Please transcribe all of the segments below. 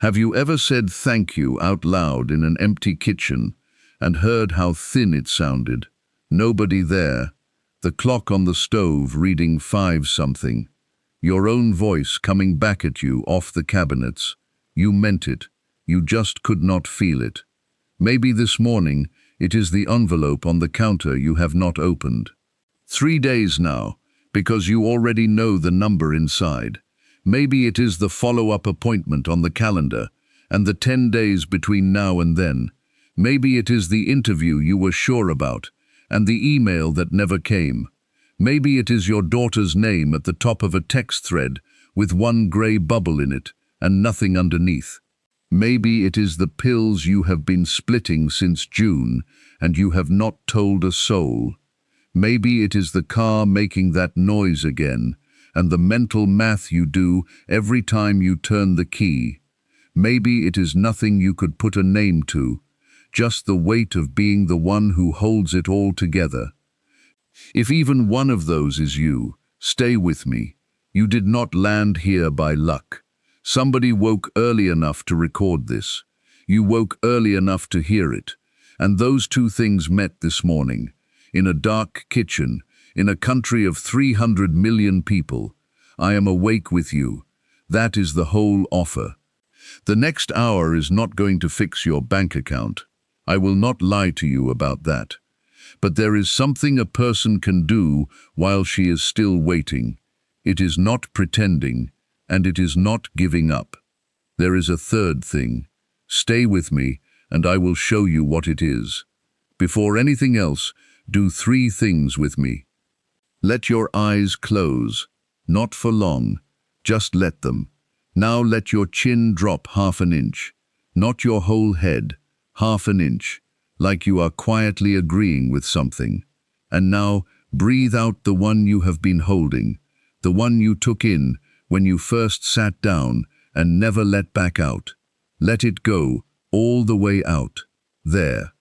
Have you ever said thank you out loud in an empty kitchen and heard how thin it sounded? Nobody there, the clock on the stove reading 5-something, your own voice coming back at you off the cabinets. You meant it, you just could not feel it. Maybe this morning it is the envelope on the counter you have not opened. 3 days now, because you already know the number inside. Maybe it is the follow-up appointment on the calendar and the 10 days between now and then. Maybe it is the interview you were sure about and the email that never came. Maybe it is your daughter's name at the top of a text thread with one grey bubble in it and nothing underneath. Maybe it is the pills you have been splitting since June and you have not told a soul. Maybe it is the car making that noise again and the mental math you do every time you turn the key. Maybe it is nothing you could put a name to, just the weight of being the one who holds it all together. If even one of those is you, stay with me. You did not land here by luck. Somebody woke early enough to record this. You woke early enough to hear it. And those two things met this morning, in a dark kitchen, in a country of 300 million people. I am awake with you. That is the whole offer. The next hour is not going to fix your bank account. I will not lie to you about that. But there is something a person can do while she is still waiting. It is not pretending, and it is not giving up. There is a third thing. Stay with me, and I will show you what it is. Before anything else, do 3 things with me. Let your eyes close, not for long, just let them. Now let your chin drop 1/2 inch, not your whole head, 1/2 inch, like you are quietly agreeing with something. And now breathe out the one you have been holding, the one you took in when you first sat down and never let back out. Let it go, all the way out. There.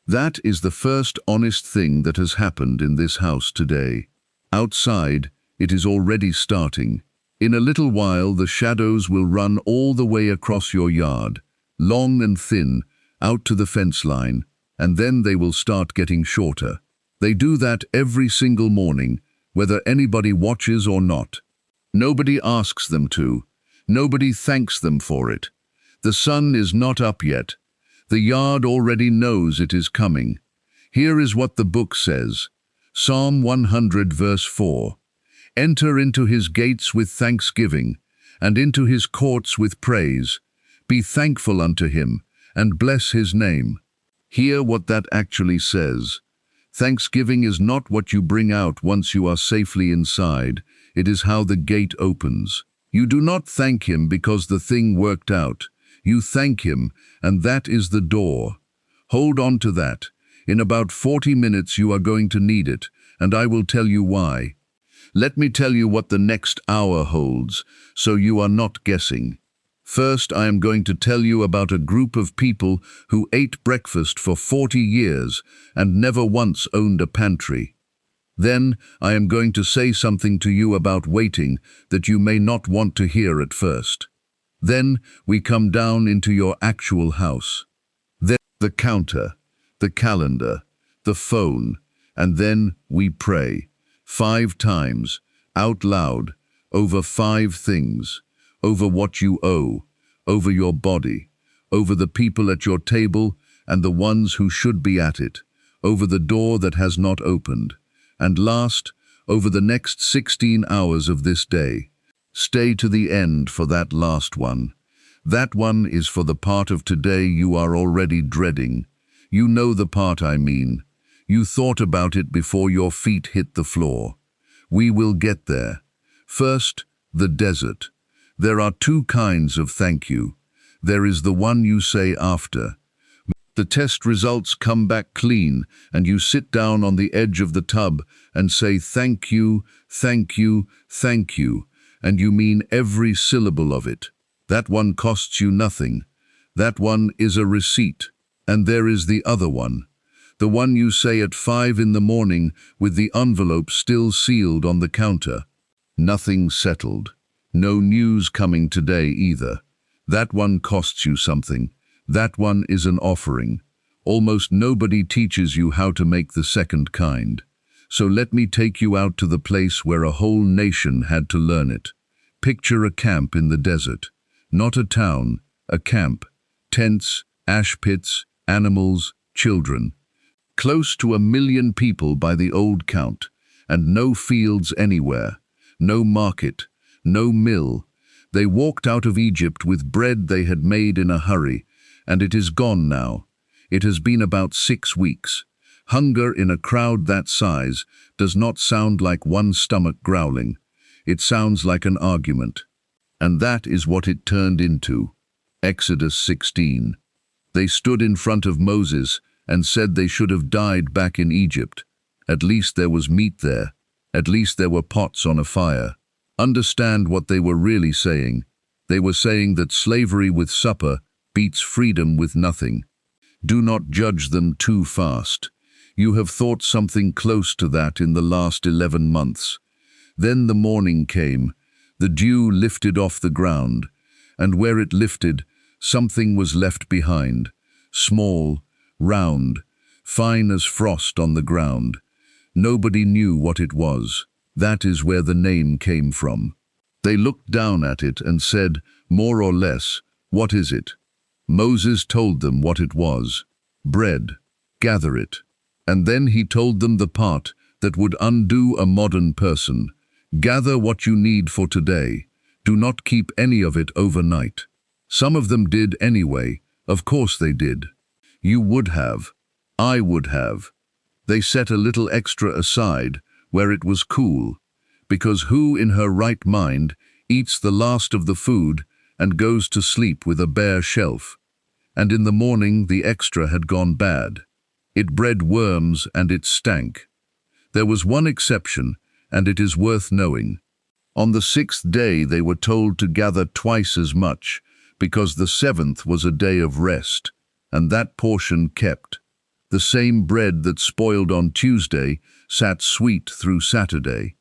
That is the first honest thing that has happened in this house today. Outside, it is already starting. In a little while, the shadows will run all the way across your yard, long and thin, out to the fence line, and then they will start getting shorter. They do that every single morning, whether anybody watches or not. Nobody asks them to. Nobody thanks them for it. The sun is not up yet. The yard already knows it is coming. Here is what the book says. Psalm 100 verse 4. Enter into his gates with thanksgiving, and into his courts with praise. Be thankful unto him, and bless his name. Hear what that actually says. Thanksgiving is not what you bring out once you are safely inside. It is how the gate opens. You do not thank him because the thing worked out. You thank him, and that is the door. Hold on to that. In about 40 minutes you are going to need it, and I will tell you why. Let me tell you what the next hour holds, so you are not guessing. First, I am going to tell you about a group of people who ate breakfast for 40 years and never once owned a pantry. Then, I am going to say something to you about waiting that you may not want to hear at first. Then, we come down into your actual house. Then, the counter, the calendar, the phone, and then we pray. 5 times, out loud, over 5 things. Over what you owe, over your body, over the people at your table and the ones who should be at it, over the door that has not opened, and last, over the next 16 hours of this day. Stay to the end for that last one. That one is for the part of today you are already dreading. You know the part I mean. You thought about it before your feet hit the floor. We will get there. First, the desert. There are 2 kinds of thank you. There is the one you say after. The test results come back clean, and you sit down on the edge of the tub and say thank you, thank you, thank you, and you mean every syllable of it. That one costs you nothing. That one is a receipt. And there is the other one. The one you say at 5 in the morning with the envelope still sealed on the counter. Nothing settled. No news coming today either. That one costs you something. That one is an offering. Almost nobody teaches you how to make the second kind. So let me take you out to the place where a whole nation had to learn it. Picture a camp in the desert. Not a town, a camp. Tents, ash pits, animals, children. Close to 1 million people by the old count, and no fields anywhere, no market, no mill. They walked out of Egypt with bread they had made in a hurry, and it is gone now. It has been about 6 weeks. Hunger in a crowd that size does not sound like one stomach growling. It sounds like an argument. And that is what it turned into. Exodus 16. They stood in front of Moses and said they should have died back in Egypt. At least there was meat there. At least there were pots on a fire. Understand what they were really saying. They were saying that slavery with supper beats freedom with nothing. Do not judge them too fast. You have thought something close to that in the last 11 months. Then the morning came. The dew lifted off the ground, and where it lifted, something was left behind. Small, round, fine as frost on the ground. Nobody knew what it was. That is where the name came from. They looked down at it and said, more or less, "What is it?" Moses told them what it was. Bread. Gather it. And then he told them the part that would undo a modern person. Gather what you need for today. Do not keep any of it overnight. Some of them did anyway. Of course they did. You would have. I would have. They set a little extra aside where it was cool, because who in her right mind eats the last of the food and goes to sleep with a bare shelf? And in the morning the extra had gone bad. It bred worms and it stank. There was one exception, and it is worth knowing. On the 6th day they were told to gather twice as much, because the 7th was a day of rest, and that portion kept. The same bread that spoiled on Tuesday sat sweet through Saturday.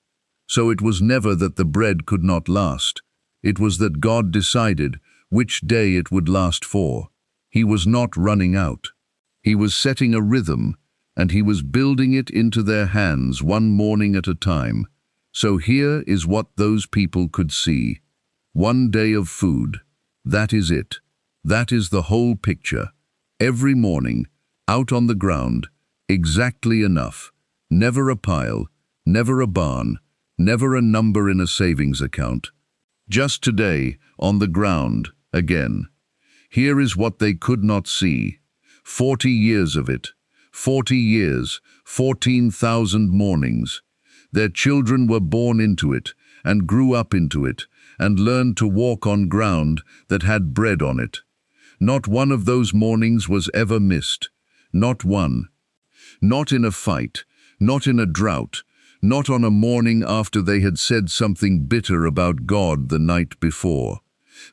So it was never that the bread could not last. It was that God decided which day it would last for. He was not running out. He was setting a rhythm, and he was building it into their hands one morning at a time. So here is what those people could see. 1 day of food. That is it. That is the whole picture. Every morning, out on the ground, exactly enough. Never a pile, never a barn, never a number in a savings account. Just today, on the ground, again. Here is what they could not see. 40 years of it. 40 years, 14,000 mornings. Their children were born into it, and grew up into it, and learned to walk on ground that had bread on it. Not one of those mornings was ever missed. Not one. Not in a fight, not in a drought, not on a morning after they had said something bitter about God the night before.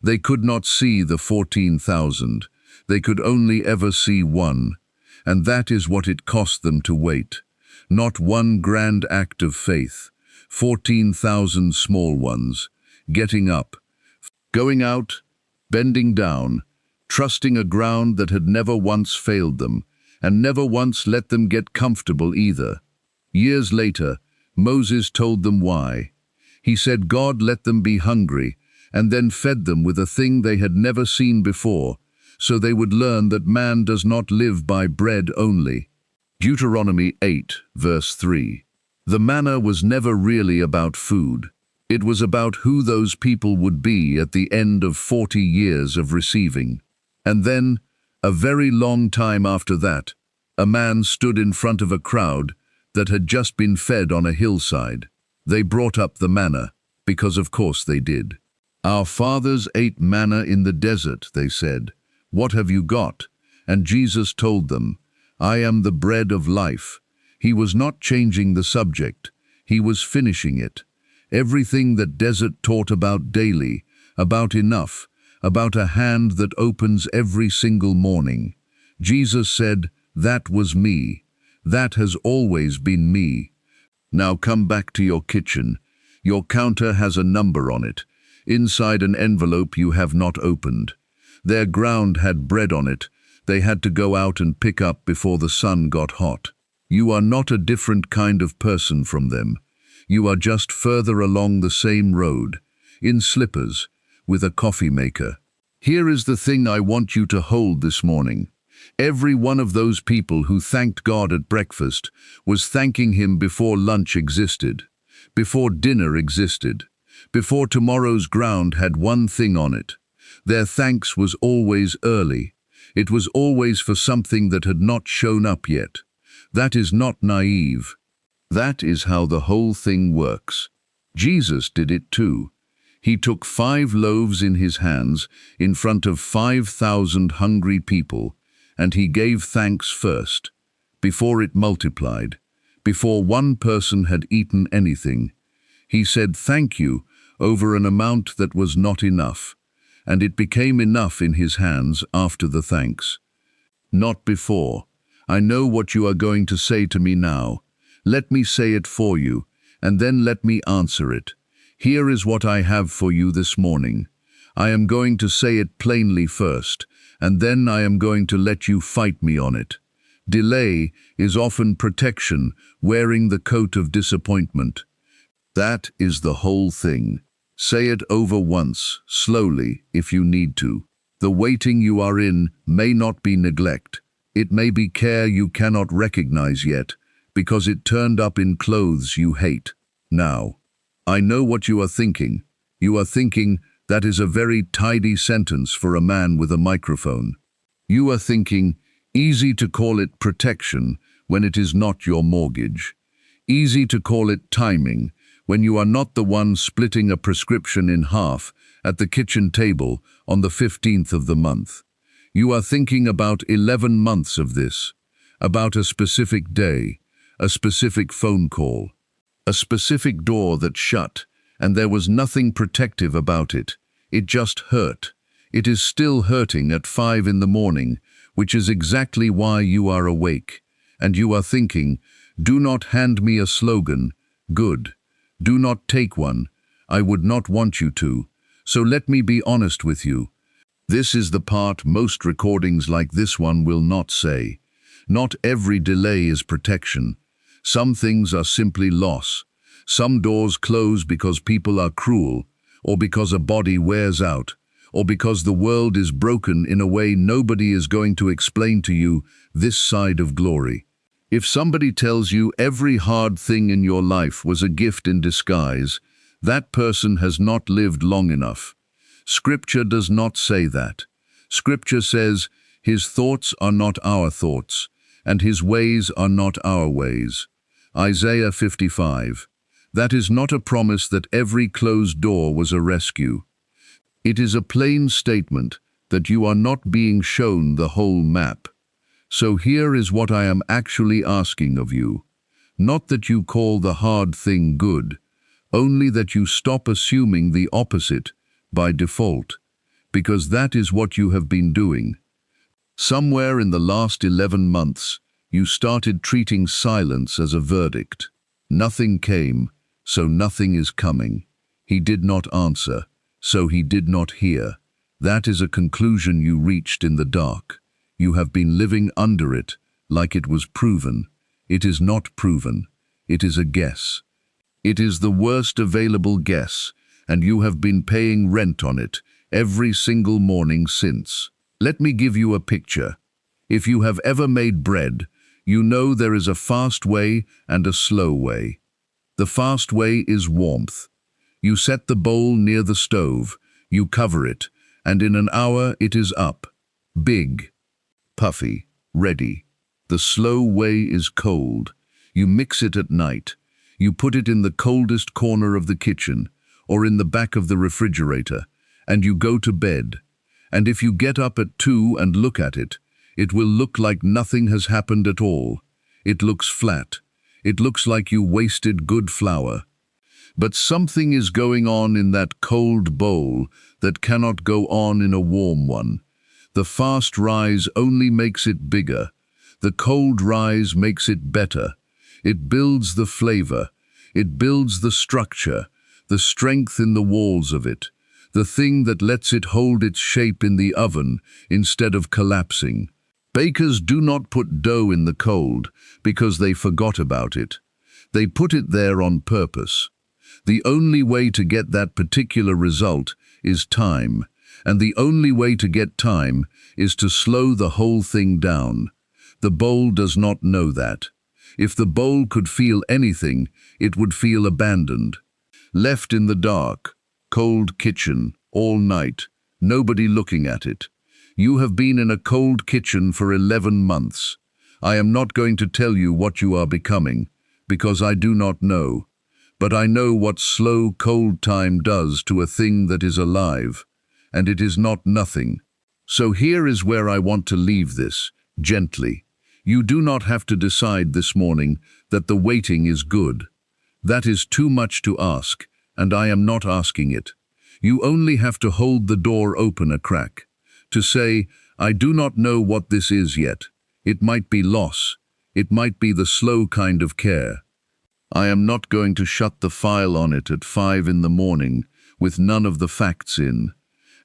They could not see the 14,000. They could only ever see one. And that is what it cost them to wait. Not one grand act of faith. 14,000 small ones. Getting up. Going out. Bending down. Trusting a ground that had never once failed them, and never once let them get comfortable either. Years later, Moses told them why. He said God let them be hungry, and then fed them with a thing they had never seen before, so they would learn that man does not live by bread only. Deuteronomy 8, verse 3. The manna was never really about food. It was about who those people would be at the end of 40 years of receiving. And then, a very long time after that, a man stood in front of a crowd that had just been fed on a hillside. They brought up the manna, because of course they did. Our fathers ate manna in the desert, they said. What have you got? And Jesus told them, I am the bread of life. He was not changing the subject. He was finishing it. Everything that desert taught about daily, about enough, about a hand that opens every single morning. Jesus said, that was me. That has always been me. Now come back to your kitchen. Your counter has a number on it. Inside an envelope you have not opened. Their ground had bread on it. They had to go out and pick up before the sun got hot. You are not a different kind of person from them. You are just further along the same road, in slippers, with a coffee maker. Here is the thing I want you to hold this morning. Every one of those people who thanked God at breakfast was thanking Him before lunch existed, before dinner existed, before tomorrow's ground had one thing on it. Their thanks was always early. It was always for something that had not shown up yet. That is not naive. That is how the whole thing works. Jesus did it too. He took 5 loaves in His hands in front of 5,000 hungry people, and He gave thanks first, before it multiplied, before one person had eaten anything. He said thank you over an amount that was not enough, and it became enough in His hands after the thanks. Not before. I know what you are going to say to me now. Let me say it for you, and then let me answer it. Here is what I have for you this morning. I am going to say it plainly first, and then I am going to let you fight me on it. Delay is often protection, wearing the coat of disappointment. That is the whole thing. Say it over once, slowly, if you need to. The waiting you are in may not be neglect. It may be care you cannot recognize yet, because it turned up in clothes you hate. Now, I know what you are thinking. You are thinking, that is a very tidy sentence for a man with a microphone. You are thinking, easy to call it protection when it is not your mortgage. Easy to call it timing when you are not the one splitting a prescription in half at the kitchen table on the 15th of the month. You are thinking about 11 months of this, about a specific day, a specific phone call, a specific door that shut, and there was nothing protective about it. It just hurt. It is still hurting at 5 in the morning, which is exactly why you are awake. And you are thinking, do not hand me a slogan. Good. Do not take one. I would not want you to. So let me be honest with you. This is the part most recordings like this one will not say. Not every delay is protection. Some things are simply loss. Some doors close because people are cruel, or because a body wears out, or because the world is broken in a way nobody is going to explain to you this side of glory. If somebody tells you every hard thing in your life was a gift in disguise, that person has not lived long enough. Scripture does not say that. Scripture says, His thoughts are not our thoughts, and His ways are not our ways. Isaiah 55. That is not a promise that every closed door was a rescue. It is a plain statement that you are not being shown the whole map. So here is what I am actually asking of you. Not that you call the hard thing good, only that you stop assuming the opposite by default, because that is what you have been doing. Somewhere in the last 11 months, you started treating silence as a verdict. Nothing came, so nothing is coming. He did not answer, so he did not hear. That is a conclusion you reached in the dark. You have been living under it, like it was proven. It is not proven. It is a guess. It is the worst available guess, and you have been paying rent on it every single morning since. Let me give you a picture. If you have ever made bread, you know there is a fast way and a slow way. The fast way is warmth. You set the bowl near the stove, you cover it, and in an hour it is up, big, puffy, ready. The slow way is cold. You mix it at night. You put it in the coldest corner of the kitchen or in the back of the refrigerator, and you go to bed. And if you get up at 2 and look at it, it will look like nothing has happened at all. It looks flat. It looks like you wasted good flour. But something is going on in that cold bowl that cannot go on in a warm one. The fast rise only makes it bigger. The cold rise makes it better. It builds the flavor. It builds the structure, the strength in the walls of it. the thing that lets it hold its shape in the oven instead of collapsing. Bakers do not put dough in the cold because they forgot about it. They put it there on purpose. The only way to get that particular result is time, and the only way to get time is to slow the whole thing down. The bowl does not know that. If the bowl could feel anything, it would feel abandoned. Left in the dark, cold kitchen, all night, nobody looking at it. You have been in a cold kitchen for 11 months. I am not going to tell you what you are becoming, because I do not know. But I know what slow, cold time does to a thing that is alive, and it is not nothing. So here is where I want to leave this, gently. You do not have to decide this morning that the waiting is good. That is too much to ask, and I am not asking it. You only have to hold the door open a crack. To say, I do not know what this is yet. It might be loss. It might be the slow kind of care. I am not going to shut the file on it at 5 in the morning with none of the facts in.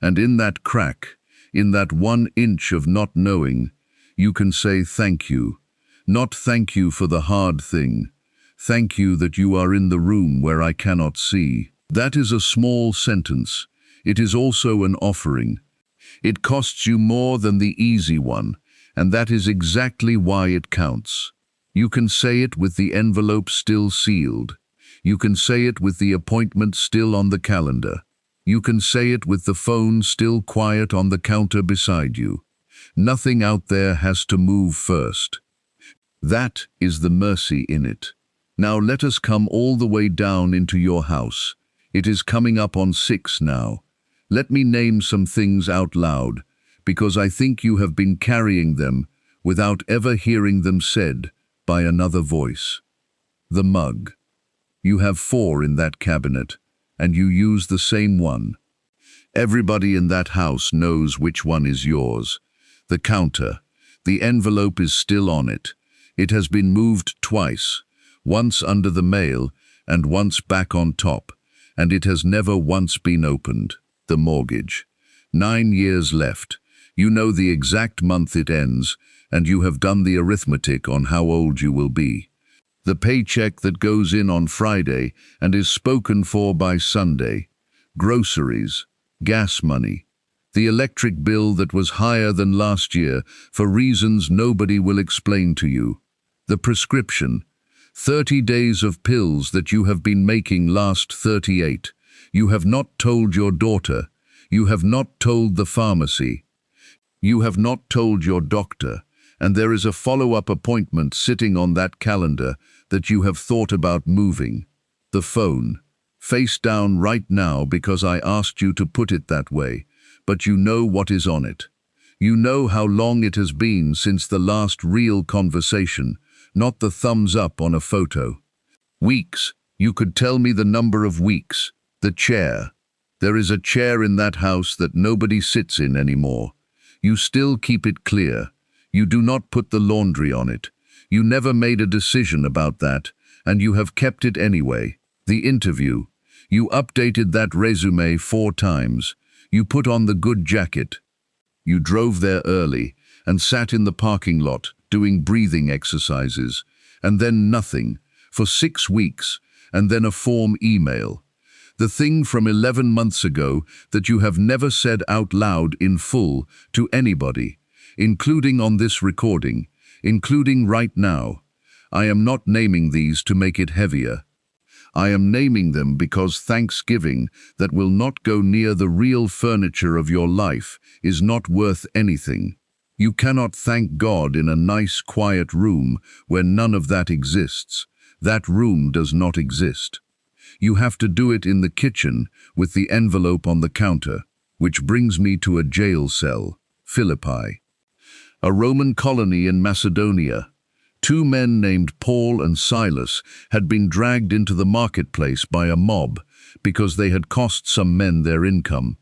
And in that crack, in that 1 inch of not knowing, you can say thank you. Not thank you for the hard thing. Thank you that you are in the room where I cannot see. That is a small sentence. It is also an offering. It costs you more than the easy one, and that is exactly why it counts. You can say it with the envelope still sealed. You can say it with the appointment still on the calendar. You can say it with the phone still quiet on the counter beside you. Nothing out there has to move first. That is the mercy in it. Now let us come all the way down into your house. It is coming up on 6 now. Let me name some things out loud, because I think you have been carrying them without ever hearing them said by another voice. The mug. You have 4 in that cabinet, and you use the same one. Everybody in that house knows which one is yours. The counter. The envelope is still on it. It has been moved twice, once under the mail and once back on top, and it has never once been opened. The mortgage. 9 years left. You know the exact month it ends, and you have done the arithmetic on how old you will be. The paycheck that goes in on Friday and is spoken for by Sunday. Groceries. Gas money. The electric bill that was higher than last year for reasons nobody will explain to you. The prescription. 30 days of pills that you have been making last 38. You have not told your daughter. You have not told the pharmacy. You have not told your doctor, and there is a follow-up appointment sitting on that calendar that you have thought about moving. The phone. Face down right now because I asked you to put it that way, but you know what is on it. You know how long it has been since the last real conversation, not the thumbs up on a photo. Weeks. You could tell me the number of weeks. The chair. There is a chair in that house that nobody sits in anymore. You still keep it clear. You do not put the laundry on it. You never made a decision about that, and you have kept it anyway. The interview. You updated that resume 4 times. You put on the good jacket. You drove there early and sat in the parking lot doing breathing exercises, and then nothing, for 6 weeks, and then a form email. The thing from 11 months ago that you have never said out loud in full to anybody, including on this recording, including right now. I am not naming these to make it heavier. I am naming them because Thanksgiving that will not go near the real furniture of your life is not worth anything. You cannot thank God in a nice, quiet room where none of that exists. That room does not exist. You have to do it in the kitchen with the envelope on the counter, which brings me to a jail cell, Philippi. A Roman colony in Macedonia. 2 men named Paul and Silas had been dragged into the marketplace by a mob because they had cost some men their income.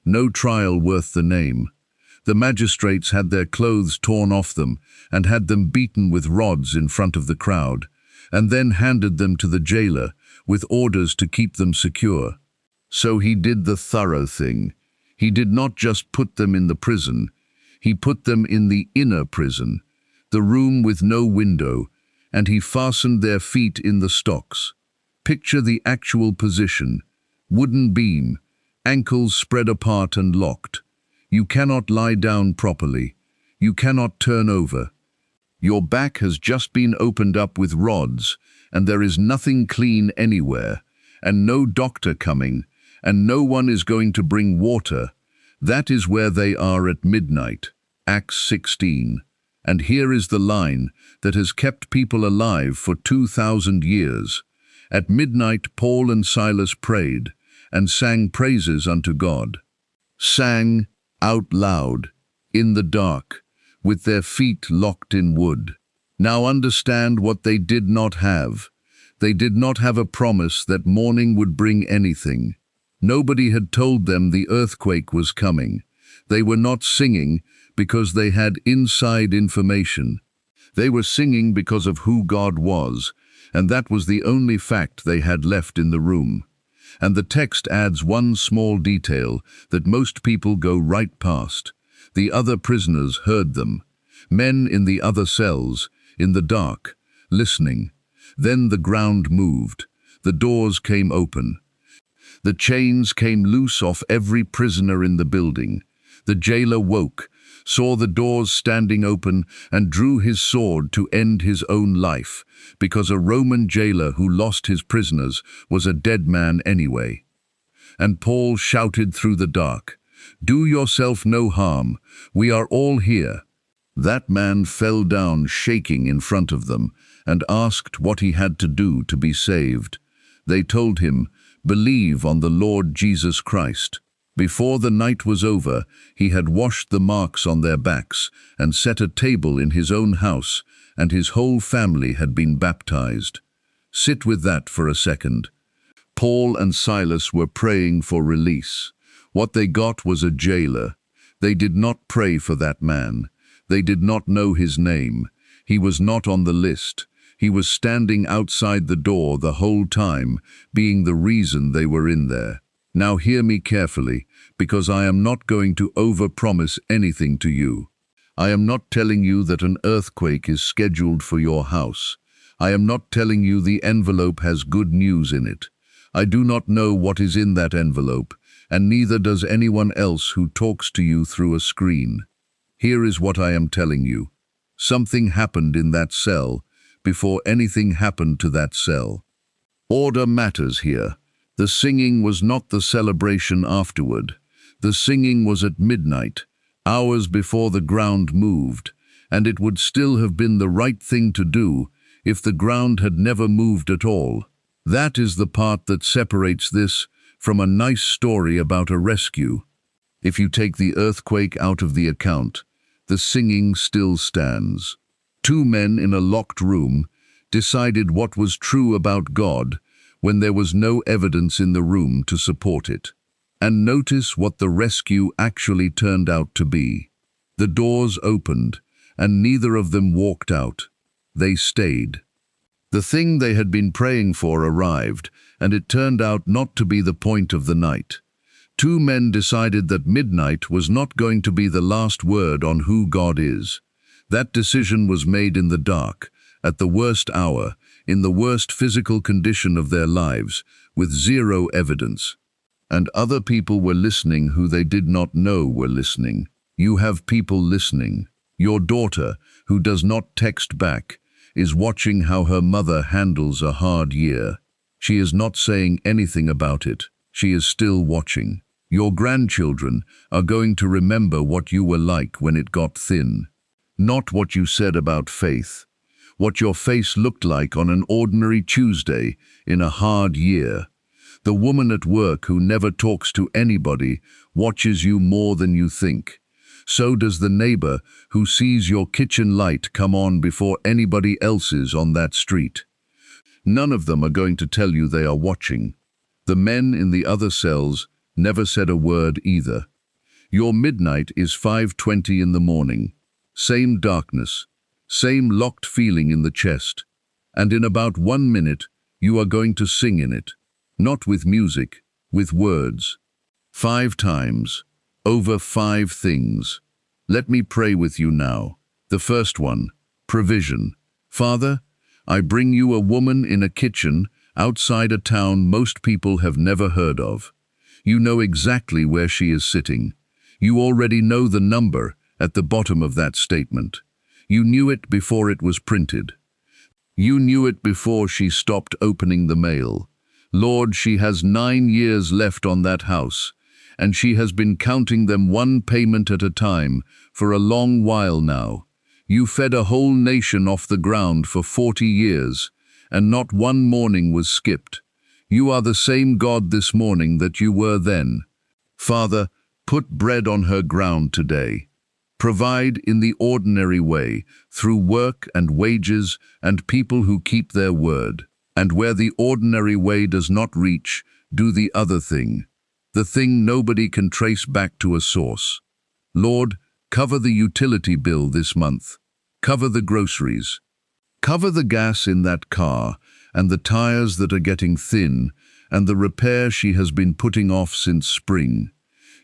No trial worth the name. The magistrates had their clothes torn off them and had them beaten with rods in front of the crowd, and then handed them to the jailer with orders to keep them secure. So he did the thorough thing. He did not just put them in the prison, he put them in the inner prison, the room with no window, and he fastened their feet in the stocks. Picture the actual position. Wooden beam, ankles spread apart and locked. You cannot lie down properly. You cannot turn over. Your back has just been opened up with rods, and there is nothing clean anywhere, and no doctor coming, and no one is going to bring water. That is where they are at midnight. Acts 16. And here is the line that has kept people alive for 2,000 years. At midnight Paul and Silas prayed and sang praises unto God. Sang out loud, in the dark, with their feet locked in wood. Now understand what they did not have. They did not have a promise that morning would bring anything. Nobody had told them the earthquake was coming. They were not singing because they had inside information. They were singing because of who God was, and that was the only fact they had left in the room. And the text adds one small detail that most people go right past. The other prisoners heard them, men in the other cells, in the dark, listening. Then the ground moved. The doors came open. The chains came loose off every prisoner in the building. The jailer woke, saw the doors standing open, and drew his sword to end his own life, because a Roman jailer who lost his prisoners was a dead man anyway. And Paul shouted through the dark, "Do yourself no harm, we are all here." That man fell down shaking in front of them and asked what he had to do to be saved. They told him, "Believe on the Lord Jesus Christ." Before the night was over, he had washed the marks on their backs and set a table in his own house, and his whole family had been baptized. Sit with that for a second. Paul and Silas were praying for release. What they got was a jailer. They did not pray for that man. They did not know his name. He was not on the list. He was standing outside the door the whole time, being the reason they were in there. Now hear me carefully, because I am not going to overpromise anything to you. I am not telling you that an earthquake is scheduled for your house. I am not telling you the envelope has good news in it. I do not know what is in that envelope, and neither does anyone else who talks to you through a screen. Here is what I am telling you. Something happened in that cell before anything happened to that cell. Order matters here. The singing was not the celebration afterward. The singing was at midnight, hours before the ground moved, and it would still have been the right thing to do if the ground had never moved at all. That is the part that separates this from a nice story about a rescue. If you take the earthquake out of the account, the singing still stands. Two men in a locked room decided what was true about God when there was no evidence in the room to support it. And notice what the rescue actually turned out to be. The doors opened, and neither of them walked out. They stayed. The thing they had been praying for arrived, and it turned out not to be the point of the night. Two men decided that midnight was not going to be the last word on who God is. That decision was made in the dark, at the worst hour, in the worst physical condition of their lives, with zero evidence. And other people were listening who they did not know were listening. You have people listening. Your daughter, who does not text back, is watching how her mother handles a hard year. She is not saying anything about it. She is still watching. Your grandchildren are going to remember what you were like when it got thin. Not what you said about faith. What your face looked like on an ordinary Tuesday in a hard year. The woman at work who never talks to anybody watches you more than you think. So does the neighbor who sees your kitchen light come on before anybody else's on that street. None of them are going to tell you they are watching. The men in the other cells never said a word either. Your midnight is 5:20 in the morning. Same darkness, same locked feeling in the chest. And in about 1 minute, you are going to sing in it. Not with music, with words. 5 times, over 5 things. Let me pray with you now. The first one, provision. Father, I bring you a woman in a kitchen outside a town most people have never heard of. You know exactly where she is sitting. You already know the number at the bottom of that statement. You knew it before it was printed. You knew it before she stopped opening the mail. Lord, she has 9 years left on that house, and she has been counting them one payment at a time for a long while now. You fed a whole nation off the ground for 40 years, and not one morning was skipped. You are the same God this morning that you were then. Father, put bread on her ground today. Provide in the ordinary way, through work and wages and people who keep their word. And where the ordinary way does not reach, do the other thing, the thing nobody can trace back to a source. Lord, cover the utility bill this month. Cover the groceries. Cover the gas in that car, and the tires that are getting thin, and the repair she has been putting off since spring.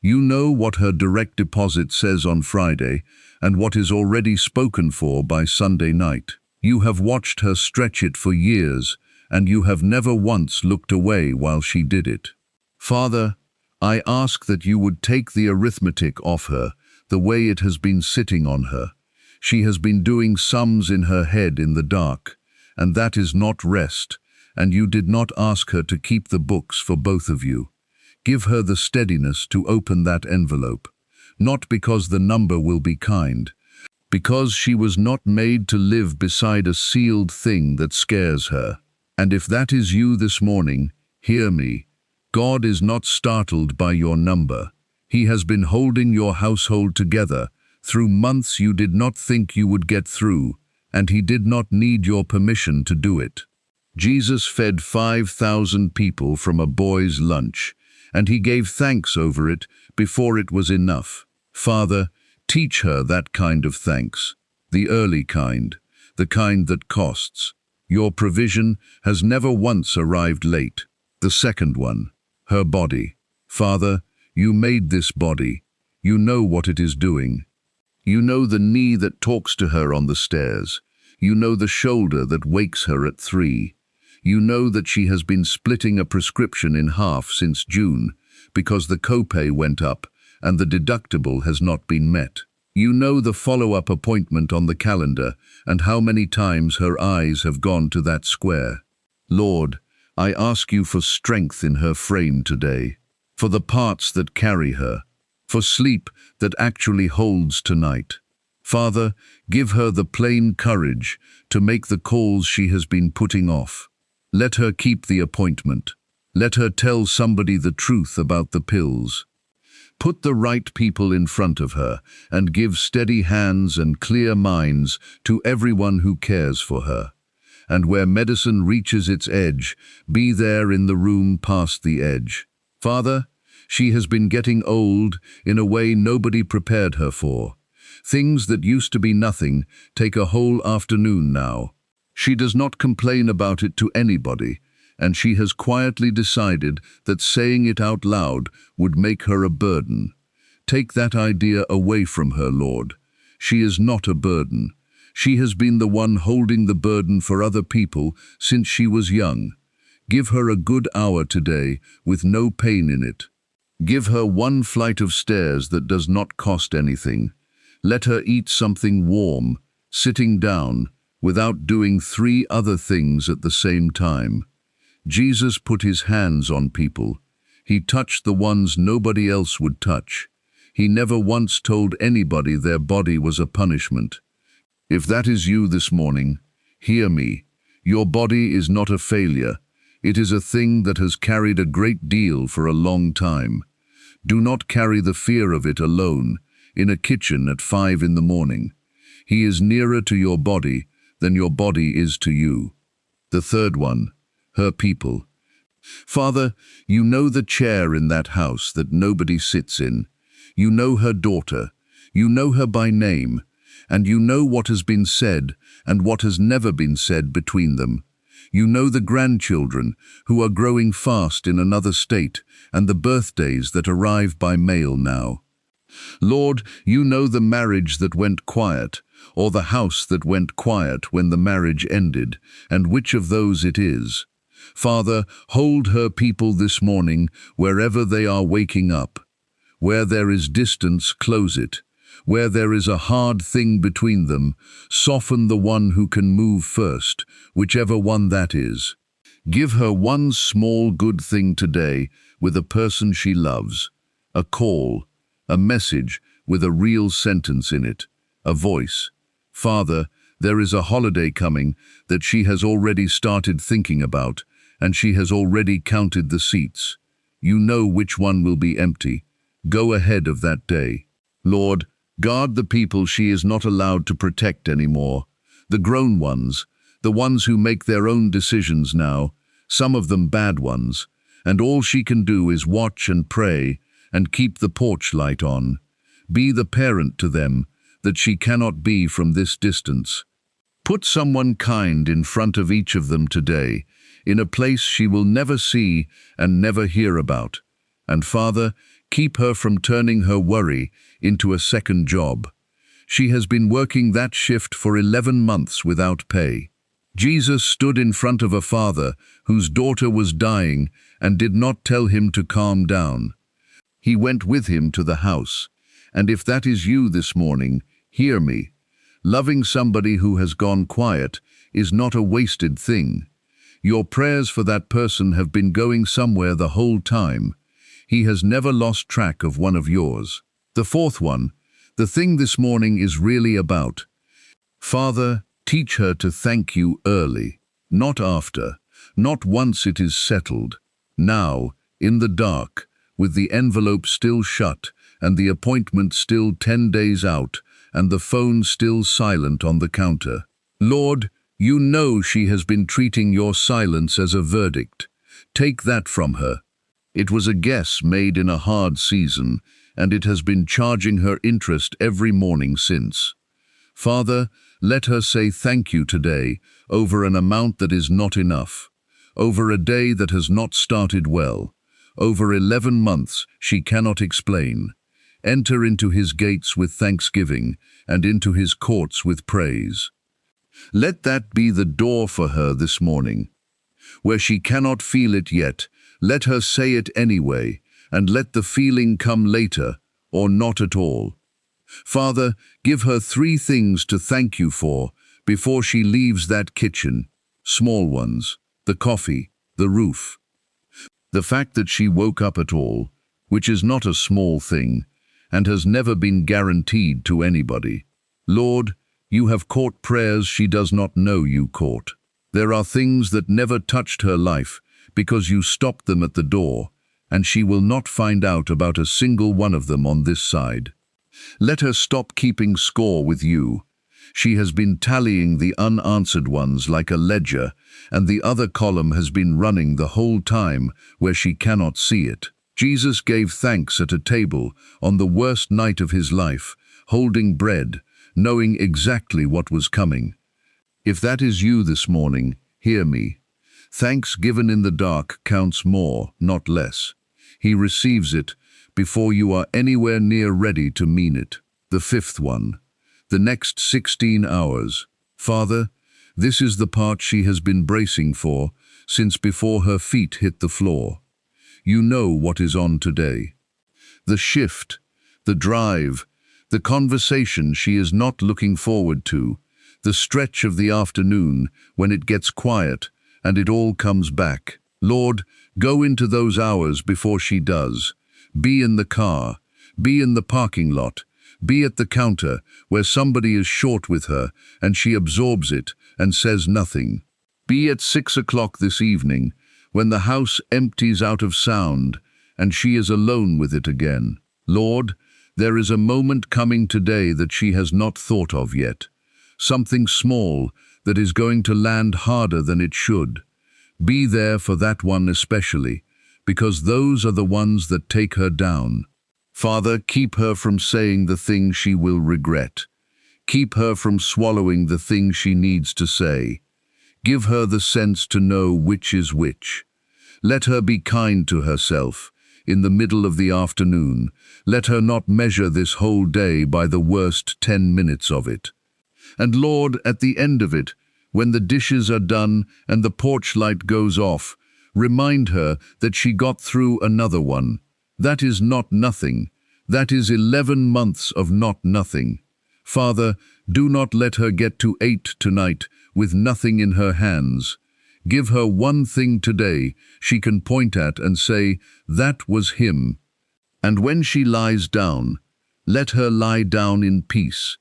You know what her direct deposit says on Friday, and what is already spoken for by Sunday night. You have watched her stretch it for years, and you have never once looked away while she did it. Father, I ask that you would take the arithmetic off her, the way it has been sitting on her. She has been doing sums in her head in the dark, and that is not rest, and you did not ask her to keep the books for both of you. Give her the steadiness to open that envelope, not because the number will be kind, because she was not made to live beside a sealed thing that scares her. And if that is you this morning, hear me. God is not startled by your number. He has been holding your household together through months you did not think you would get through, and He did not need your permission to do it. Jesus fed 5,000 people from a boy's lunch, and He gave thanks over it before it was enough. Father, teach her that kind of thanks, the early kind, the kind that costs. Your provision has never once arrived late. The second one, her body. Father, you made this body. You know what it is doing. You know the knee that talks to her on the stairs. You know the shoulder that wakes her at 3. You know that she has been splitting a prescription in half since June because the copay went up and the deductible has not been met. You know the follow-up appointment on the calendar and how many times her eyes have gone to that square. Lord, I ask you for strength in her frame today, for the parts that carry her, for sleep that actually holds tonight. Father, give her the plain courage to make the calls she has been putting off. Let her keep the appointment. Let her tell somebody the truth about the pills. Put the right people in front of her and give steady hands and clear minds to everyone who cares for her. And where medicine reaches its edge, be there in the room past the edge. Father, she has been getting old in a way nobody prepared her for. Things that used to be nothing take a whole afternoon now. She does not complain about it to anybody, and she has quietly decided that saying it out loud would make her a burden. Take that idea away from her, Lord. She is not a burden. She has been the one holding the burden for other people since she was young. Give her a good hour today with no pain in it. Give her one flight of stairs that does not cost anything. Let her eat something warm, sitting down, without doing 3 other things at the same time. Jesus put His hands on people. He touched the ones nobody else would touch. He never once told anybody their body was a punishment. If that is you this morning, hear me. Your body is not a failure. It is a thing that has carried a great deal for a long time. Do not carry the fear of it alone, in a kitchen at 5 in the morning. He is nearer to your body than your body is to you. The third one, her people. Father, you know the chair in that house that nobody sits in. You know her daughter. You know her by name. And you know what has been said and what has never been said between them. You know the grandchildren who are growing fast in another state and the birthdays that arrive by mail now. Lord, you know the marriage that went quiet, or the house that went quiet when the marriage ended, and which of those it is. Father, hold her people this morning wherever they are waking up. Where there is distance, close it. Where there is a hard thing between them, soften the one who can move first, whichever one that is. Give her one small good thing today with a person she loves, a call, a message with a real sentence in it, a voice. Father, there is a holiday coming that she has already started thinking about, and she has already counted the seats. You know which one will be empty. Go ahead of that day. Lord, guard the people she is not allowed to protect anymore, the grown ones, the ones who make their own decisions now, some of them bad ones, and all she can do is watch and pray and keep the porch light on. Be the parent to them that she cannot be from this distance. Put someone kind in front of each of them today, in a place she will never see and never hear about. And Father, keep her from turning her worry into a second job. She has been working that shift for 11 months without pay. Jesus stood in front of a father whose daughter was dying and did not tell him to calm down. He went with him to the house. And if that is you this morning, hear me. Loving somebody who has gone quiet is not a wasted thing. Your prayers for that person have been going somewhere the whole time. He has never lost track of one of yours. The fourth one, the thing this morning is really about. Father, teach her to thank you early, not after, not once it is settled. Now, in the dark, with the envelope still shut and the appointment still 10 days out and the phone still silent on the counter. Lord, you know she has been treating your silence as a verdict. Take that from her. It was a guess made in a hard season, and it has been charging her interest every morning since. Father, let her say thank you today over an amount that is not enough, over a day that has not started well, over 11 months she cannot explain. Enter into his gates with thanksgiving and into his courts with praise. Let that be the door for her this morning. Where she cannot feel it yet, let her say it anyway, and let the feeling come later, or not at all. Father, give her 3 things to thank you for before she leaves that kitchen. Small ones, the coffee, the roof. The fact that she woke up at all, which is not a small thing, and has never been guaranteed to anybody. Lord, you have caught prayers she does not know you caught. There are things that never touched her life because you stopped them at the door, and she will not find out about a single one of them on this side. Let her stop keeping score with you. She has been tallying the unanswered ones like a ledger, and the other column has been running the whole time where she cannot see it. Jesus gave thanks at a table on the worst night of his life, holding bread, knowing exactly what was coming. If that is you this morning, hear me. Thanks given in the dark counts more, not less. He receives it before you are anywhere near ready to mean it. The fifth one, the next 16 hours. Father, this is the part she has been bracing for since before her feet hit the floor. You know what is on today. The shift, the drive, the conversation she is not looking forward to, the stretch of the afternoon when it gets quiet and it all comes back. Lord, go into those hours before she does. Be in the car, be in the parking lot, be at the counter where somebody is short with her and she absorbs it and says nothing. Be at 6 o'clock this evening when the house empties out of sound and she is alone with it again. Lord, there is a moment coming today that she has not thought of yet. Something small that is going to land harder than it should. Be there for that one especially, because those are the ones that take her down. Father, keep her from saying the thing she will regret. Keep her from swallowing the thing she needs to say. Give her the sense to know which is which. Let her be kind to herself. In the middle of the afternoon, let her not measure this whole day by the worst 10 minutes of it. And Lord, at the end of it, when the dishes are done and the porch light goes off, remind her that she got through another one. That is not nothing. That is 11 months of not nothing. Father, do not let her get to 8 tonight with nothing in her hands. Give her one thing today she can point at and say, that was him. And when she lies down, let her lie down in peace.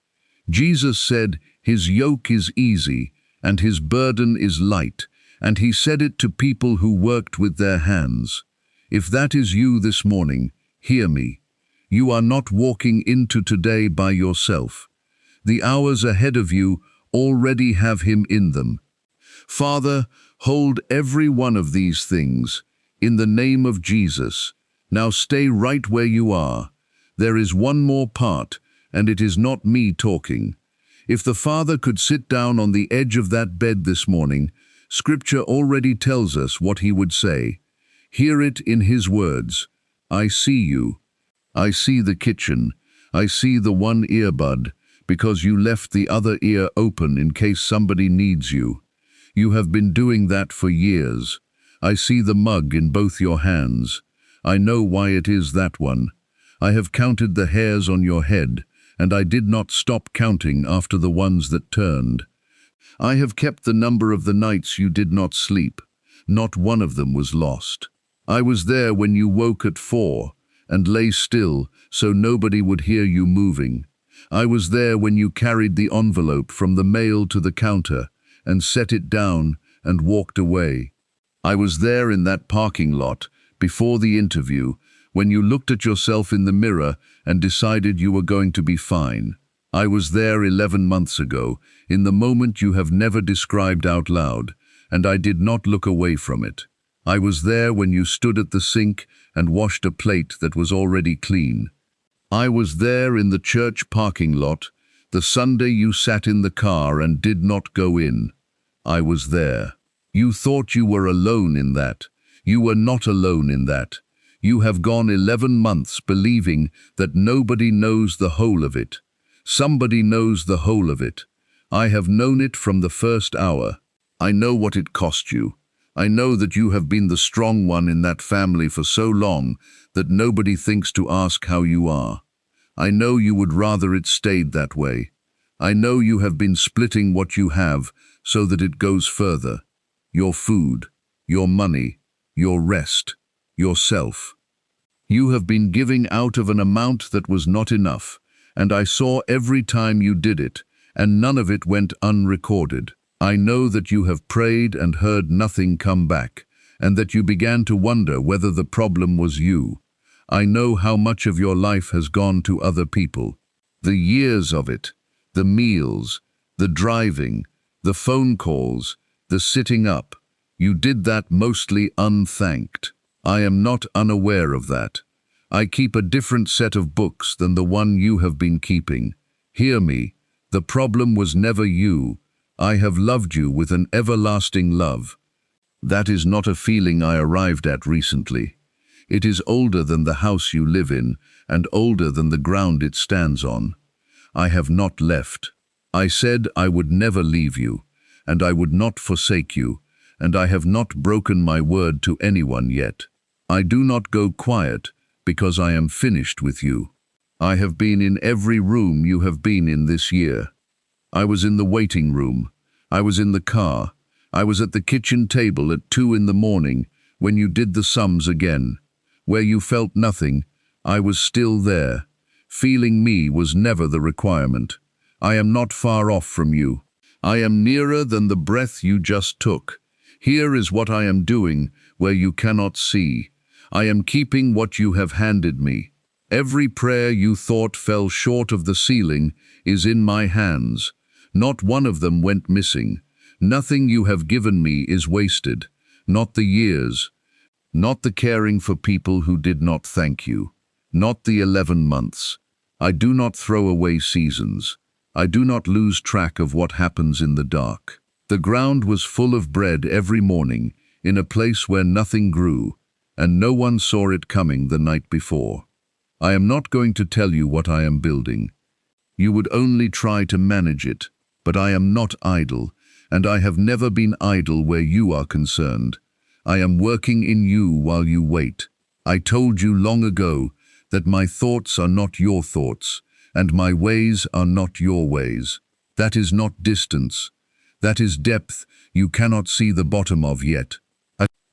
Jesus said, his yoke is easy and his burden is light, and he said it to people who worked with their hands. If that is you this morning, hear me. You are not walking into today by yourself. The hours ahead of you already have him in them. Father, hold every one of these things in the name of Jesus. Now stay right where you are. There is one more part, and it is not me talking. If the Father could sit down on the edge of that bed this morning, Scripture already tells us what he would say. Hear it in his words. I see you. I see the kitchen. I see the one earbud, because you left the other ear open in case somebody needs you. You have been doing that for years. I see the mug in both your hands. I know why it is that one. I have counted the hairs on your head, and I did not stop counting after the ones that turned. I have kept the number of the nights you did not sleep. Not one of them was lost. I was there when you woke at 4 and lay still so nobody would hear you moving. I was there when you carried the envelope from the mail to the counter and set it down and walked away. I was there in that parking lot before the interview when you looked at yourself in the mirror and decided you were going to be fine. I was there 11 months ago, in the moment you have never described out loud, and I did not look away from it. I was there when you stood at the sink and washed a plate that was already clean. I was there in the church parking lot, the Sunday you sat in the car and did not go in. I was there. You thought you were alone in that. You were not alone in that. You have gone 11 months believing that nobody knows the whole of it. Somebody knows the whole of it. I have known it from the first hour. I know what it cost you. I know that you have been the strong one in that family for so long that nobody thinks to ask how you are. I know you would rather it stayed that way. I know you have been splitting what you have so that it goes further. Your food, your money, your rest, yourself. You have been giving out of an amount that was not enough, and I saw every time you did it, and none of it went unrecorded. I know that you have prayed and heard nothing come back, and that you began to wonder whether the problem was you. I know how much of your life has gone to other people. The years of it, the meals, the driving, the phone calls, the sitting up. You did that mostly unthanked. I am not unaware of that. I keep a different set of books than the one you have been keeping. Hear me, the problem was never you. I have loved you with an everlasting love. That is not a feeling I arrived at recently. It is older than the house you live in, and older than the ground it stands on. I have not left. I said I would never leave you, and I would not forsake you, and I have not broken my word to anyone yet. I do not go quiet, because I am finished with you. I have been in every room you have been in this year. I was in the waiting room. I was in the car. I was at the kitchen table at 2 in the morning when you did the sums again. Where you felt nothing, I was still there. Feeling me was never the requirement. I am not far off from you. I am nearer than the breath you just took. Here is what I am doing where you cannot see. I am keeping what you have handed me. Every prayer you thought fell short of the ceiling is in my hands. Not one of them went missing. Nothing you have given me is wasted. Not the years. Not the caring for people who did not thank you. Not the 11 months. I do not throw away seasons. I do not lose track of what happens in the dark. The ground was full of bread every morning, in a place where nothing grew, and no one saw it coming the night before. I am not going to tell you what I am building. You would only try to manage it, but I am not idle, and I have never been idle where you are concerned. I am working in you while you wait. I told you long ago that my thoughts are not your thoughts, and my ways are not your ways. That is not distance. That is depth you cannot see the bottom of yet.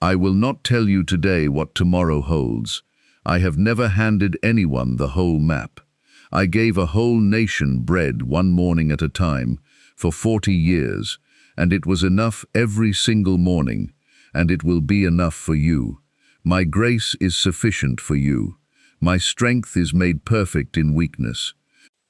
I will not tell you today what tomorrow holds. I have never handed anyone the whole map. I gave a whole nation bread one morning at a time for 40 years, and it was enough every single morning, and it will be enough for you. My grace is sufficient for you. My strength is made perfect in weakness.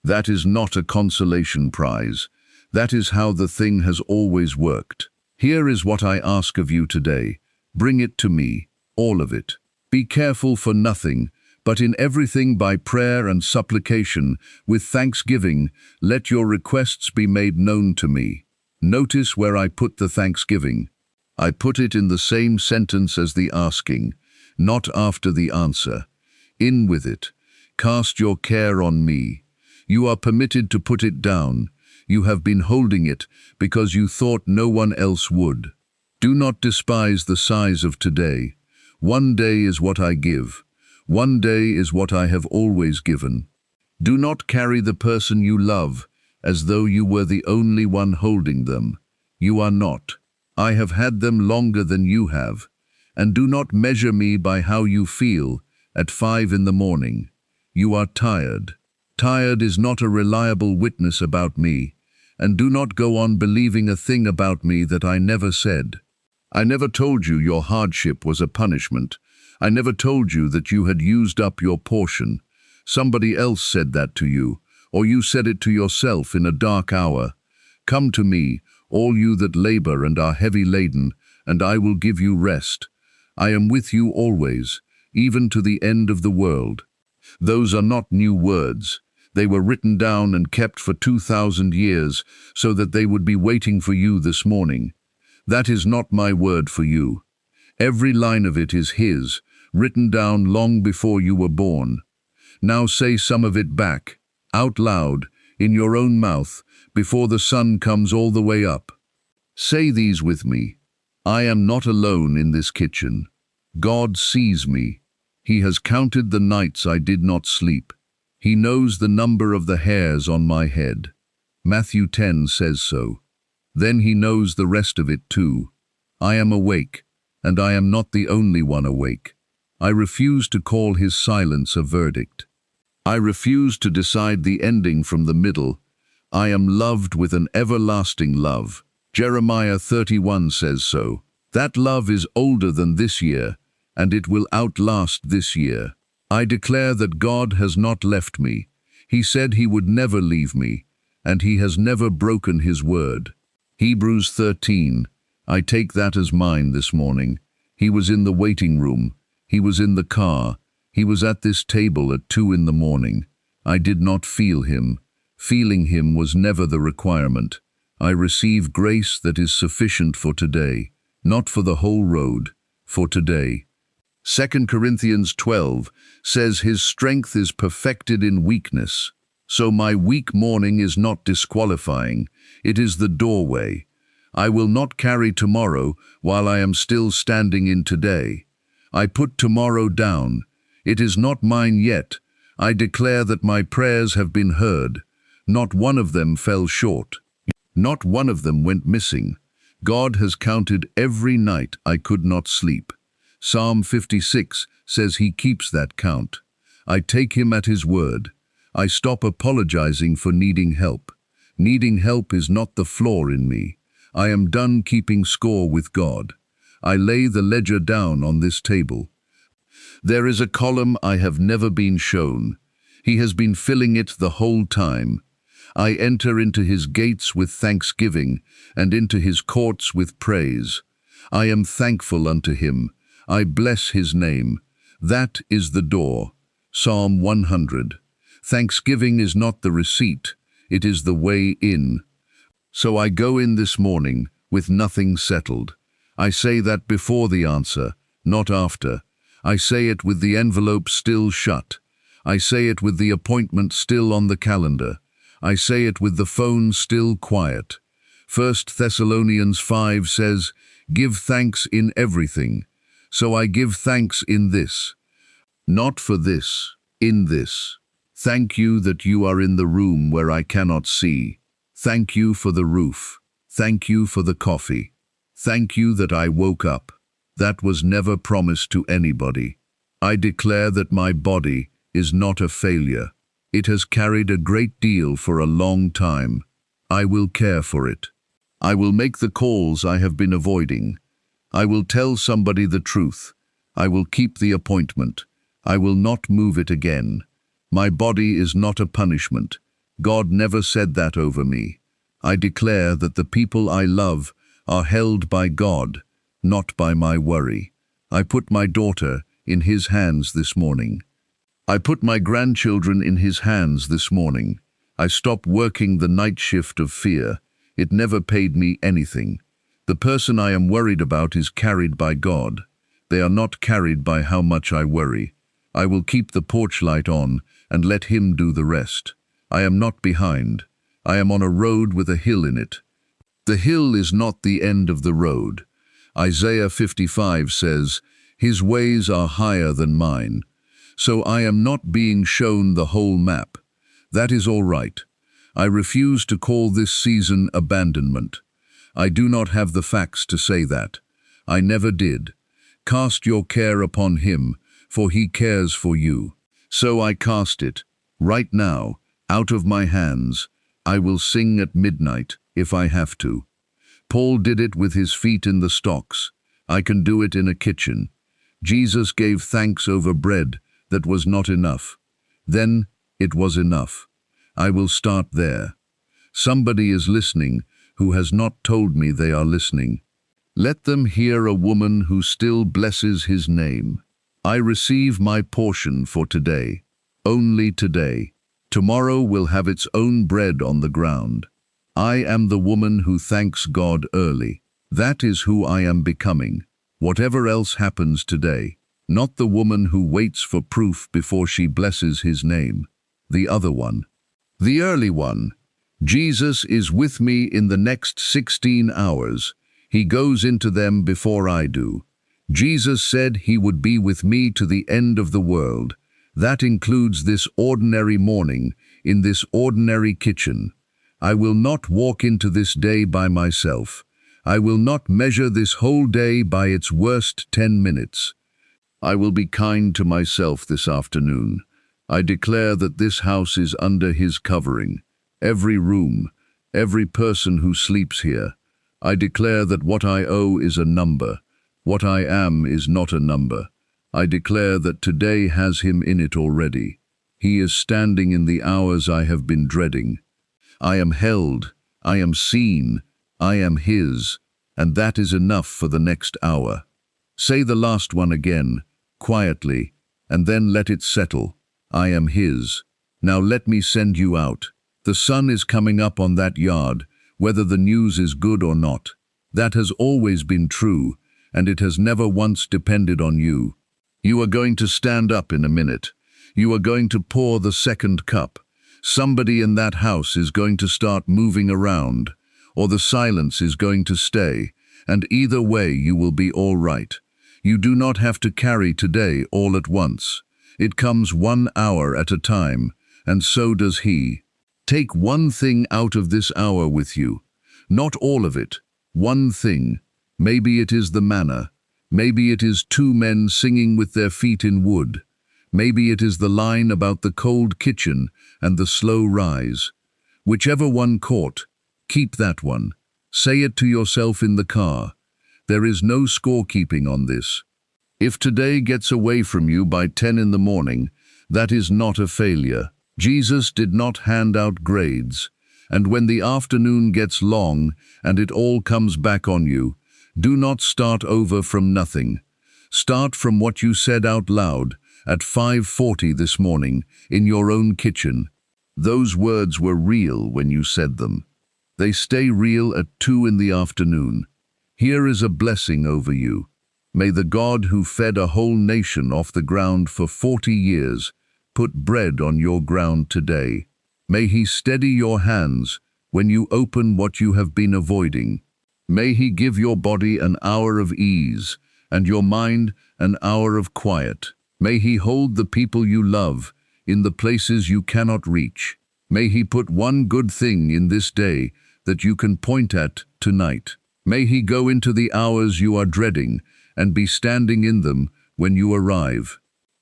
That is not a consolation prize. That is how the thing has always worked. Here is what I ask of you today. Bring it to me, all of it. Be careful for nothing, but in everything by prayer and supplication, with thanksgiving, let your requests be made known to me. Notice where I put the thanksgiving. I put it in the same sentence as the asking, not after the answer. In with it. Cast your care on me. You are permitted to put it down. You have been holding it because you thought no one else would. Do not despise the size of today. One day is what I give. One day is what I have always given. Do not carry the person you love as though you were the only one holding them. You are not. I have had them longer than you have. And do not measure me by how you feel at 5 in the morning. You are tired. Tired is not a reliable witness about me. And do not go on believing a thing about me that I never said. I never told you your hardship was a punishment. I never told you that you had used up your portion. Somebody else said that to you, or you said it to yourself in a dark hour. Come to me, all you that labor and are heavy laden, and I will give you rest. I am with you always, even to the end of the world. Those are not new words. They were written down and kept for 2,000 years, so that they would be waiting for you this morning. That is not my word for you. Every line of it is His, written down long before you were born. Now say some of it back, out loud, in your own mouth, before the sun comes all the way up. Say these with me. I am not alone in this kitchen. God sees me. He has counted the nights I did not sleep. He knows the number of the hairs on my head. Matthew 10 says so. Then He knows the rest of it too. I am awake, and I am not the only one awake. I refuse to call His silence a verdict. I refuse to decide the ending from the middle. I am loved with an everlasting love. Jeremiah 31 says so. That love is older than this year, and it will outlast this year. I declare that God has not left me. He said He would never leave me, and He has never broken His word. Hebrews 13. I take that as mine this morning. He was in the waiting room. He was in the car. He was at this table at 2 in the morning. I did not feel Him. Feeling Him was never the requirement. I receive grace that is sufficient for today, not for the whole road, for today. 2 Corinthians 12 says His strength is perfected in weakness. So my weak morning is not disqualifying. It is the doorway. I will not carry tomorrow while I am still standing in today. I put tomorrow down. It is not mine yet. I declare that my prayers have been heard. Not one of them fell short. Not one of them went missing. God has counted every night I could not sleep. Psalm 56 says He keeps that count. I take Him at His word. I stop apologizing for needing help. Needing help is not the flaw in me. I am done keeping score with God. I lay the ledger down on this table. There is a column I have never been shown. He has been filling it the whole time. I enter into His gates with thanksgiving and into His courts with praise. I am thankful unto Him. I bless His name. That is the door. Psalm 100. Thanksgiving is not the receipt, it is the way in. So I go in this morning with nothing settled. I say that before the answer, not after. I say it with the envelope still shut. I say it with the appointment still on the calendar. I say it with the phone still quiet. 1 Thessalonians 5 says, "Give thanks in everything." So I give thanks in this. Not for this, in this. Thank you that you are in the room where I cannot see. Thank you for the roof. Thank you for the coffee. Thank you that I woke up. That was never promised to anybody. I declare that my body is not a failure. It has carried a great deal for a long time. I will care for it. I will make the calls I have been avoiding. I will tell somebody the truth. I will keep the appointment. I will not move it again. My body is not a punishment. God never said that over me. I declare that the people I love are held by God, not by my worry. I put my daughter in His hands this morning. I put my grandchildren in His hands this morning. I stopped working the night shift of fear. It never paid me anything. The person I am worried about is carried by God. They are not carried by how much I worry. I will keep the porch light on and let Him do the rest. I am not behind. I am on a road with a hill in it. The hill is not the end of the road. Isaiah 55 says, "His ways are higher than mine." So I am not being shown the whole map. That is all right. I refuse to call this season abandonment. I do not have the facts to say that. I never did. Cast your care upon Him, for He cares for you. So I cast it, right now, out of my hands. I will sing at midnight, if I have to. Paul did it with his feet in the stocks. I can do it in a kitchen. Jesus gave thanks over bread that was not enough. Then it was enough. I will start there. Somebody is listening who has not told me they are listening. Let them hear a woman who still blesses His name. I receive my portion for today, only today. Tomorrow will have its own bread on the ground. I am the woman who thanks God early. That is who I am becoming. Whatever else happens today, not the woman who waits for proof before she blesses His name. The other one. The early one. Jesus is with me in the next 16 hours. He goes into them before I do. Jesus said He would be with me to the end of the world. That includes this ordinary morning, in this ordinary kitchen. I will not walk into this day by myself. I will not measure this whole day by its worst 10 minutes. I will be kind to myself this afternoon. I declare that this house is under His covering. Every room, every person who sleeps here. I declare that what I owe is a number. What I am is not a number. I declare that today has Him in it already. He is standing in the hours I have been dreading. I am held, I am seen, I am His, and that is enough for the next hour. Say the last one again, quietly, and then let it settle. I am His. Now let me send you out. The sun is coming up on that yard, whether the news is good or not. That has always been true, and it has never once depended on you. You are going to stand up in a minute. You are going to pour the second cup. Somebody in that house is going to start moving around, or the silence is going to stay, and either way you will be all right. You do not have to carry today all at once. It comes 1 hour at a time, and so does He. Take one thing out of this hour with you. Not all of it. One thing. Maybe it is the manna. Maybe it is 2 men singing with their feet in wood. Maybe it is the line about the cold kitchen and the slow rise. Whichever one caught, keep that one. Say it to yourself in the car. There is no scorekeeping on this. If today gets away from you by 10 in the morning, that is not a failure. Jesus did not hand out grades. And when the afternoon gets long and it all comes back on you, do not start over from nothing. Start from what you said out loud at 5:40 this morning in your own kitchen. Those words were real when you said them. They stay real at 2 in the afternoon. Here is a blessing over you. May the God who fed a whole nation off the ground for 40 years put bread on your ground today. May he steady your hands when you open what you have been avoiding. May he give your body an hour of ease and your mind an hour of quiet. May he hold the people you love in the places you cannot reach. May he put one good thing in this day that you can point at tonight. May he go into the hours you are dreading and be standing in them when you arrive.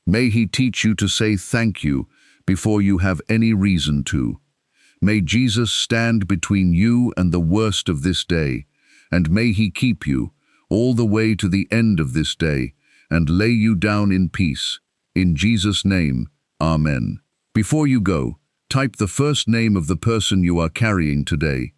May he teach you to say thank you before you have any reason to. May Jesus stand between you and the worst of this day, and may he keep you all the way to the end of this day and lay you down in peace. In Jesus' name, Amen. Before you go, type the first name of the person you are carrying today.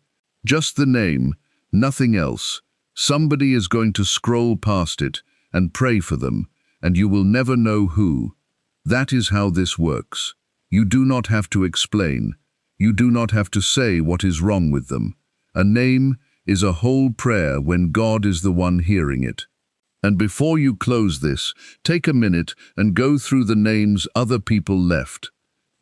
Just the name, nothing else. Somebody is going to scroll past it and pray for them, and you will never know who. That is how this works. You do not have to explain. You do not have to say what is wrong with them. A name is a whole prayer when God is the one hearing it. And before you close this, take a minute and go through the names other people left.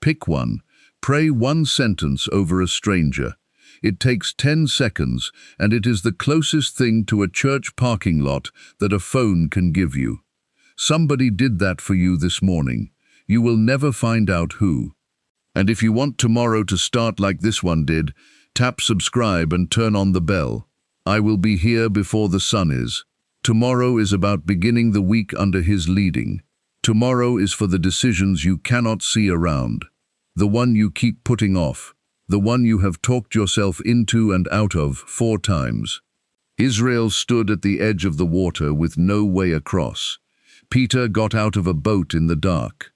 Pick one. Pray one sentence over a stranger. It takes 10 seconds, and it is the closest thing to a church parking lot that a phone can give you. Somebody did that for you this morning. You will never find out who. And if you want tomorrow to start like this one did, tap subscribe and turn on the bell. I will be here before the sun is. Tomorrow is about beginning the week under his leading. Tomorrow is for the decisions you cannot see around. The one you keep putting off. The one you have talked yourself into and out of 4 times. Israel stood at the edge of the water with no way across. Peter got out of a boat in the dark.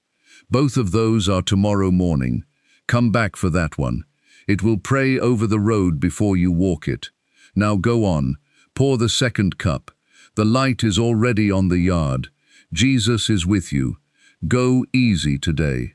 Both of those are tomorrow morning. Come back for that one. It will pray over the road before you walk it. Now go on. Pour the second cup. The light is already on the yard. Jesus is with you. Go easy today.